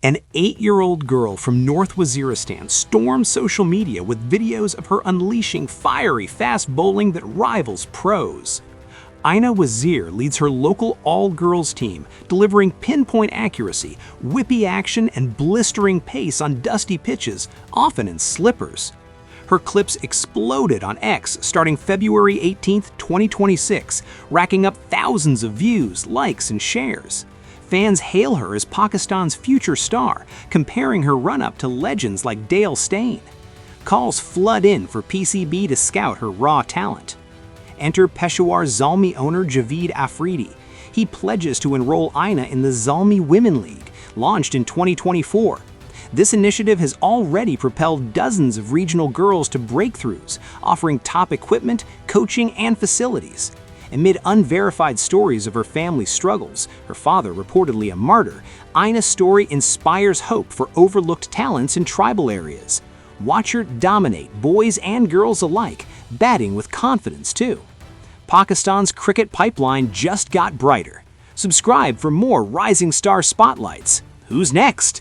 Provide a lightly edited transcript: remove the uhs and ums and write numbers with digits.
An 8-year-old girl from North Waziristan stormed social media with videos of her unleashing fiery fast bowling that rivals pros. Aina Wazir leads her local all-girls team, delivering pinpoint accuracy, whippy action, and blistering pace on dusty pitches, often in slippers. Her clips exploded on X starting February 18, 2026, racking up thousands of views, likes, and shares. Fans hail her as Pakistan's future star, comparing her run-up to legends like Steyn. Calls flood in for PCB to scout her raw talent. Enter Peshawar Zalmi owner Javed Afridi. He pledges to enroll Aina in the Zalmi Women League, launched in 2024. This initiative has already propelled dozens of regional girls to breakthroughs, offering top equipment, coaching, and facilities. Amid unverified stories of her family's struggles, her father reportedly a martyr, Aina's story inspires hope for overlooked talents in tribal areas. Watch her dominate boys and girls alike, batting with confidence too. Pakistan's cricket pipeline just got brighter. Subscribe for more rising star spotlights. Who's next?